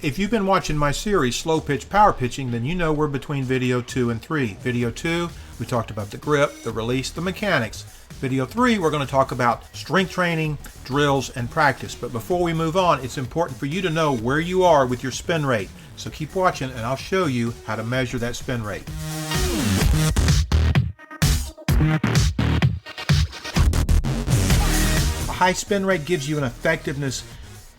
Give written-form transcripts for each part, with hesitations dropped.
If you've been watching my series, Slow Pitch Power Pitching, then you know we're between video 2 and 3. Video 2, we talked about the grip, the release, the mechanics. Video 3, we're going to talk about strength training, drills, and practice. But before we move on, it's important for you to know where you are with your spin rate. So keep watching and I'll show you how to measure that spin rate. A high spin rate gives you an effectiveness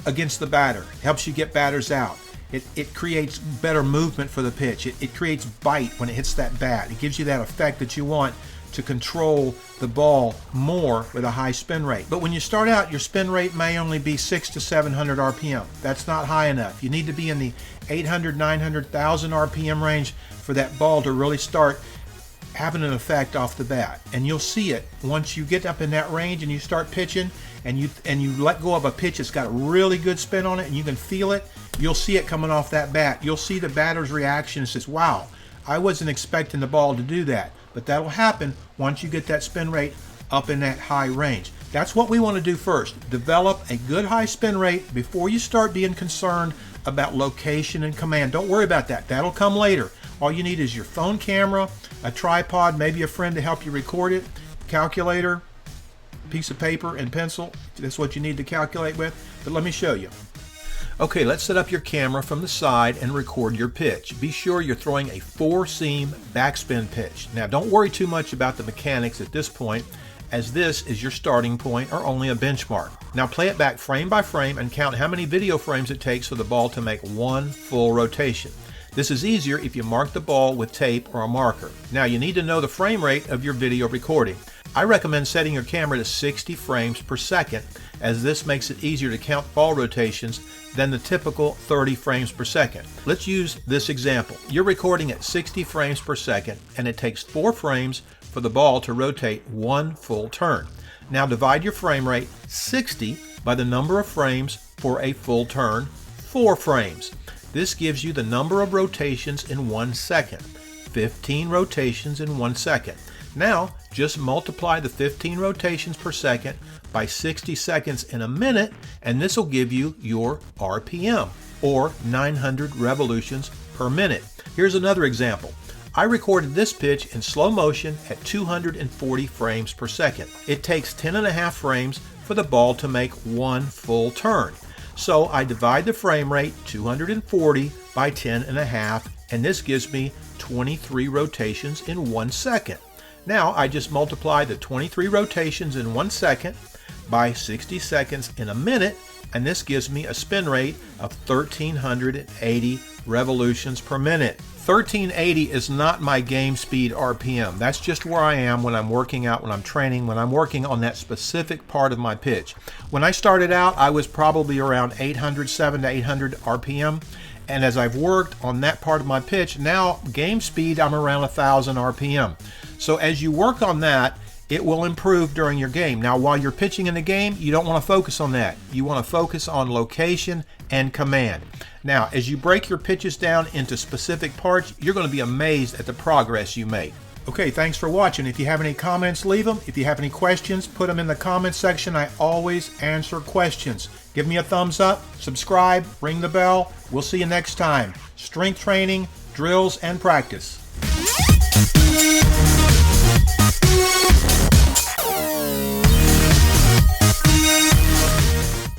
against the batter. It helps you get batters out. It creates better movement for the pitch. It creates bite when it hits that bat. It gives you that effect that you want to control the ball more with a high spin rate. But when you start out, your spin rate may only be 600 to 700 RPM. That's not high enough. You need to be in the 800, 900, 1000 RPM range for that ball to really start having an effect off the bat. And you'll see it once you get up in that range and you start pitching and you let go of a pitch that's got a really good spin on it and you can feel it. You'll see it coming off that bat. You'll see the batter's reaction and says, wow, I wasn't expecting the ball to do that. But that'll happen once you get that spin rate up in that high range. That's what we want to do first. Develop a good high spin rate before you start being concerned about location and command. Don't worry about that. That'll come later. All you need is your phone camera, a tripod, maybe a friend to help you record it, calculator, piece of paper and pencil. That's what you need to calculate with. But let me show you. Okay, let's set up your camera from the side and record your pitch. Be sure you're throwing a 4-seam backspin pitch. Now don't worry too much about the mechanics at this point, as this is your starting point or only a benchmark. Now play it back frame by frame and count how many video frames it takes for the ball to make one full rotation. This is easier if you mark the ball with tape or a marker. Now you need to know the frame rate of your video recording. I recommend setting your camera to 60 frames per second, as this makes it easier to count ball rotations than the typical 30 frames per second. Let's use this example. You're recording at 60 frames per second and it takes 4 frames for the ball to rotate one full turn. Now divide your frame rate 60 by the number of frames for a full turn, 4 frames. This gives you the number of rotations in 1 second, 15 rotations in 1 second. Now, just multiply the 15 rotations per second by 60 seconds in a minute, and this will give you your RPM, or 900 revolutions per minute. Here's another example. I recorded this pitch in slow motion at 240 frames per second. It takes 10.5 frames for the ball to make one full turn. So I divide the frame rate, 240 by 10.5, and this gives me 23 rotations in 1 second. Now I just multiply the 23 rotations in 1 second by 60 seconds in a minute, and this gives me a spin rate of 1380 revolutions per minute. 1380 is not my game speed RPM. That's just where I am when I'm working out, when I'm training, when I'm working on that specific part of my pitch. When I started out, I was probably around 700 to 800 RPM. And as I've worked on that part of my pitch, now game speed, I'm around 1000 RPM. So as you work on that, it will improve during your game. Now, while you're pitching in the game, you don't want to focus on that. You want to focus on location and command. Now, as you break your pitches down into specific parts, you're going to be amazed at the progress you make. Okay, thanks for watching. If you have any comments, leave them. If you have any questions, put them in the comment section. I always answer questions. Give me a thumbs up, subscribe, ring the bell. We'll see you next time. Strength training, drills, and practice.